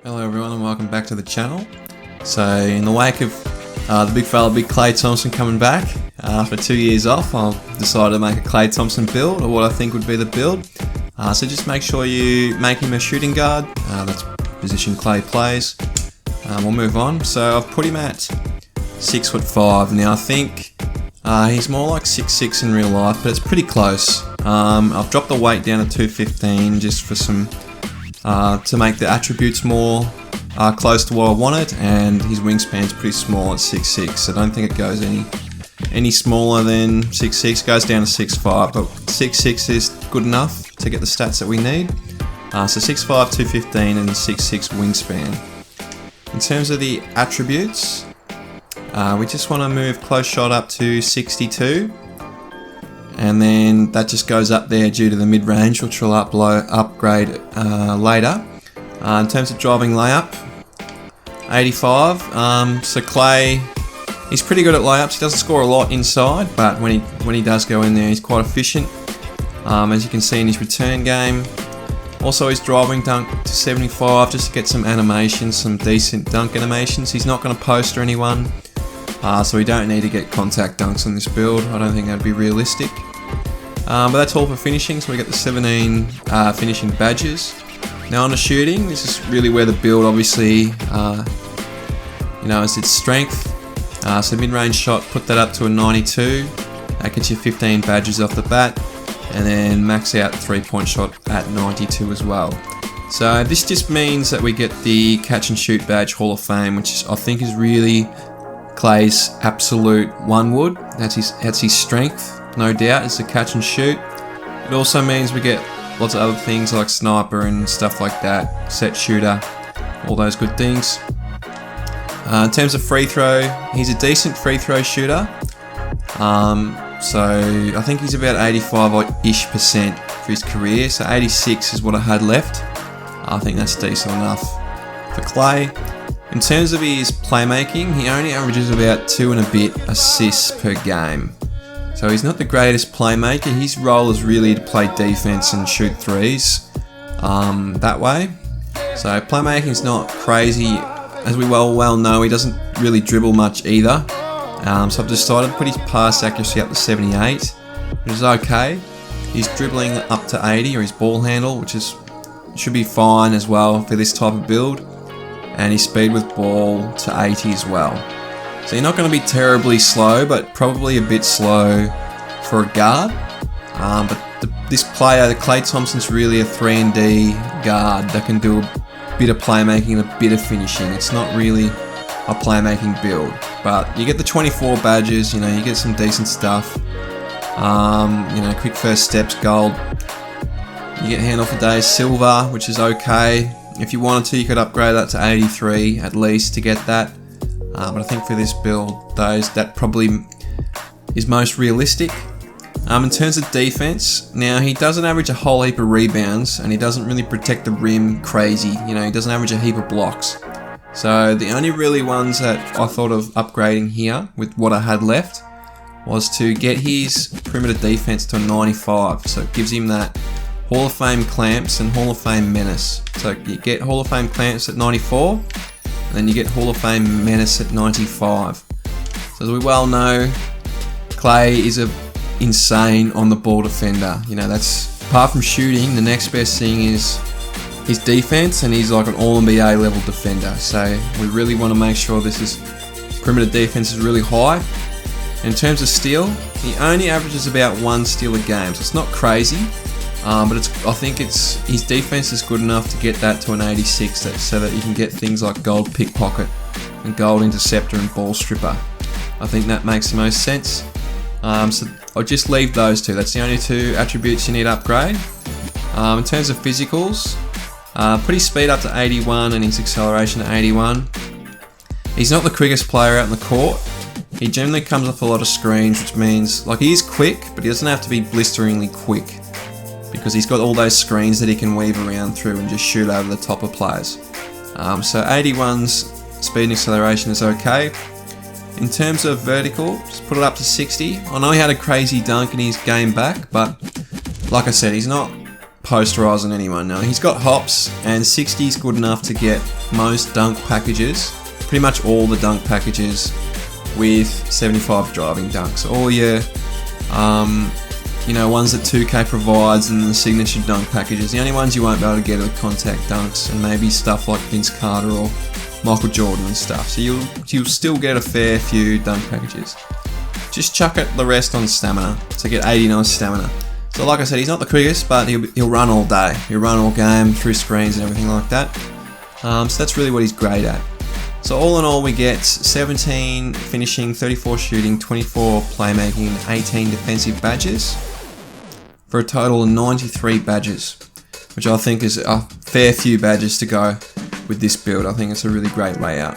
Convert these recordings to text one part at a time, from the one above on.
Hello everyone and welcome back to the channel. So in the wake of the big fella Big Klay Thompson coming back after 2 years off, I've decided to make a Klay Thompson build, or what I think would be the build. So just make sure you make him a shooting guard. That's the position Klay plays. We'll move on. So I've put him at 6'5". Now I think he's more like 6'6" in real life, but it's pretty close. I've dropped the weight down to 215 just for some to make the attributes more close to what I wanted, and his wingspan's pretty small at 6'6", so I don't think it goes any smaller than 6'6". Goes down to 6'5", but 6'6" is good enough to get the stats that we need. So 6'5", 215 and 6'6" wingspan. In terms of the attributes, we just want to move close shot up to 62, and then that just goes up there due to the mid-range, which will upgrade later. In terms of driving layup, 85. So Klay, he's pretty good at layups. He doesn't score a lot inside, but when he does go in there, he's quite efficient. As you can see in his return game. Also his driving dunk to 75, just to get some animations, some decent dunk animations. He's not going to poster anyone, so we don't need to get contact dunks on this build. I don't think that'd be realistic. But that's all for finishing, so we get the 17 finishing badges. Now on the shooting, this is really where the build obviously, is its strength. So mid-range shot, put that up to a 92. That gets you 15 badges off the bat. And then max out 3-point shot at 92 as well. So this just means that we get the catch and shoot badge Hall of Fame, which I think is really Klay's absolute one wood. That's his strength, no doubt, is the catch and shoot. It also means we get lots of other things like sniper and stuff like that, set shooter, all those good things. In terms of free throw, he's a decent free throw shooter. So I think he's about 85-ish% for his career. So 86 is what I had left. I think that's decent enough for Klay. In terms of his playmaking, he only averages about 2 and a bit assists per game. So he's not the greatest playmaker. His role is really to play defense and shoot threes that way. So playmaking's not crazy. As we well know, he doesn't really dribble much either. So I've decided to put his pass accuracy up to 78, which is okay. He's dribbling up to 80, or his ball handle, which should be fine as well for this type of build. And his speed with ball to 80 as well. So you're not going to be terribly slow, but probably a bit slow for a guard. This player, the Klay Thompson's really a 3-and-D guard that can do a bit of playmaking and a bit of finishing. It's not really a playmaking build, but you get the 24 badges, you get some decent stuff. Quick first steps, gold. You get hand off a day, silver, which is okay. If you wanted to, you could upgrade that to 83 at least to get that. But I think for this build, that probably is most realistic. In terms of defense, now he doesn't average a whole heap of rebounds, and he doesn't really protect the rim crazy. He doesn't average a heap of blocks. So the only really ones that I thought of upgrading here with what I had left was to get his perimeter defense to a 95. So it gives him that Hall of Fame clamps and Hall of Fame menace. So you get Hall of Fame clamps at 94, and then you get Hall of Fame menace at 95. So as we well know, Klay is insane on the ball defender. That's, apart from shooting, the next best thing is his defense, and he's like an all-NBA level defender. So we really want to make sure his perimeter defense is really high. In terms of steal, he only averages about 1 steal a game, so it's not crazy. But I think his defense is good enough to get that to an 86, so that you can get things like gold pickpocket and gold interceptor and ball stripper. I think that makes the most sense. So I'll just leave those two. That's the only 2 attributes you need to upgrade. In terms of physicals, put his speed up to 81 and his acceleration to 81. He's not the quickest player out in the court. He generally comes off a lot of screens, which means he is quick, but he doesn't have to be blisteringly quick, because he's got all those screens that he can weave around through and just shoot over the top of players. So 81's speed and acceleration is okay. In terms of vertical, just put it up to 60. I know he had a crazy dunk in his game back, but like I said, he's not posterizing anyone now. He's got hops, and 60 is good enough to get most dunk packages, pretty much all the dunk packages with 75 driving dunks. All your, ones that 2K provides and the signature dunk packages. The only ones you won't be able to get are the contact dunks and maybe stuff like Vince Carter or Michael Jordan and stuff. So you'll still get a fair few dunk packages. Just chuck it the rest on stamina to get 89 stamina. So like I said, he's not the quickest, but he'll run all day. He'll run all game through screens and everything like that. So that's really what he's great at. So all in all, we get 17 finishing, 34 shooting, 24 playmaking, and 18 defensive badges for a total of 93 badges, which I think is a fair few badges to go with this build. I think it's a really great layout.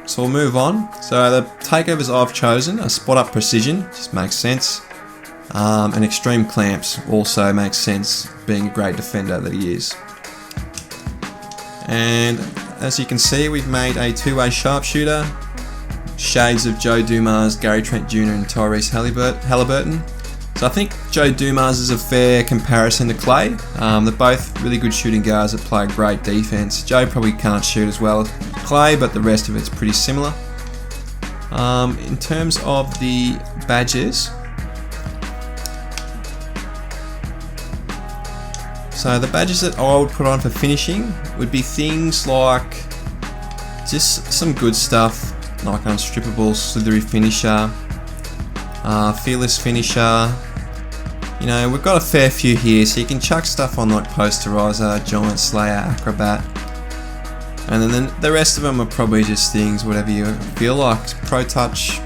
So we'll move on. So the takeovers I've chosen are spot up precision, just makes sense. And extreme clamps also makes sense, being a great defender that he is. And as you can see, we've made a two-way sharpshooter, shades of Joe Dumars, Gary Trent Jr. and Tyrese Halliburton. So I think Joe Dumars is a fair comparison to Clay. They're both really good shooting guards that play great defense. Joe probably can't shoot as well as Clay, but the rest of it's pretty similar. In terms of the badges, so the badges that I would put on for finishing would be things like just some good stuff like unstrippable, slithery finisher, fearless finisher. We've got a fair few here, so you can chuck stuff on like posterizer, giant slayer, acrobat, and then the rest of them are probably just things whatever you feel like. Pro touch,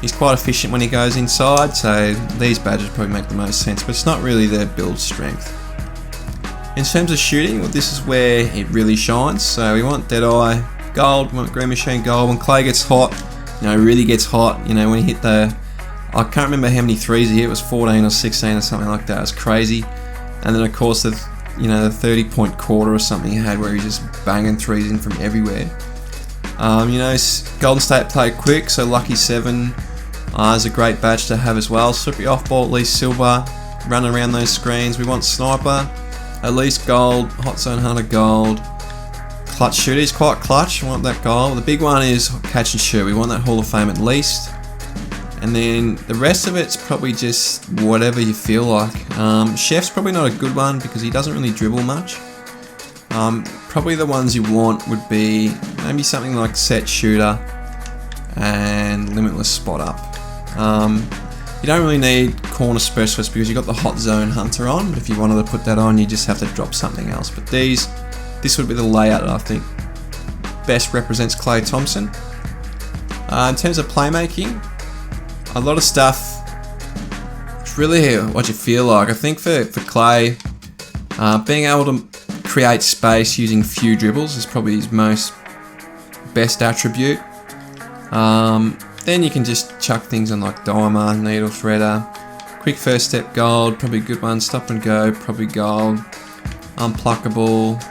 he's quite efficient when he goes inside, so these badges probably make the most sense, but it's not really their build strength. In terms of shooting, well, this is where it really shines. So we want Deadeye gold, we want Green Machine gold. When Clay gets hot, really gets hot, when he hit I can't remember how many threes he hit, it was 14 or 16 or something like that, it was crazy. And then of course the 30-point quarter or something he had where he just banging threes in from everywhere. Golden State play quick, so Lucky 7 is a great badge to have as well. Slippery off ball, at least silver, run around those screens. We want Sniper, at least gold, Hot Zone Hunter gold. Clutch shooter, he's quite clutch, we want that gold. The big one is catch and shoot, we want that Hall of Fame at least. And then the rest of it's probably just whatever you feel like. Chef's probably not a good one because he doesn't really dribble much. Probably the ones you want would be maybe something like set shooter and limitless spot up. You don't really need corner specialist because you've got the Hot Zone Hunter on, but if you wanted to put that on, you just have to drop something else. But this would be the layout that I think best represents Klay Thompson. In terms of playmaking, a lot of stuff, it's really what you feel like. I think for Clay, being able to create space using few dribbles is probably his best attribute. Then you can just chuck things on like Dimer, Needle Threader, Quick First Step gold, probably a good one, Stop and Go, probably gold, Unpluckable.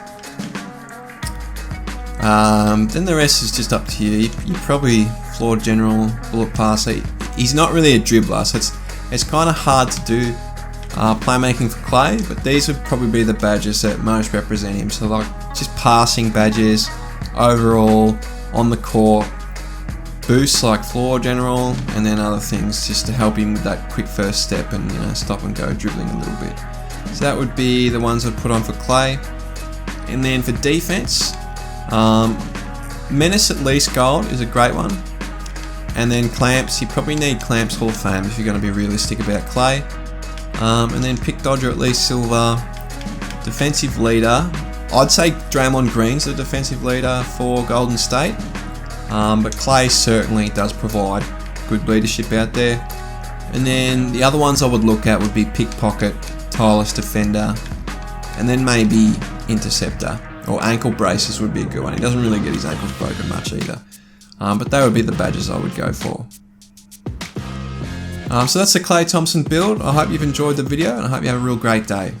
Then the rest is just up to you. You probably Floor General, Bullet Passer. He's not really a dribbler, so it's kind of hard to do playmaking for Clay, but these would probably be the badges that most represent him. So like just passing badges, overall, on the court, boosts like Floor General, and then other things just to help him with that quick first step and stop and go dribbling a little bit. So that would be the ones I'd put on for Clay. And then for defense, Menace at least gold is a great one. And then Clamps, you probably need Clamps Hall of Fame if you're going to be realistic about Clay. And then Pick Dodger at least silver. Defensive leader, I'd say Draymond Green's the defensive leader for Golden State. But Clay certainly does provide good leadership out there. And then the other ones I would look at would be Pickpocket, Tireless Defender, and then maybe Interceptor. Or ankle braces would be a good one. He doesn't really get his ankles broken much either. But they would be the badges I would go for. So that's the Klay Thompson build. I hope you've enjoyed the video and I hope you have a real great day.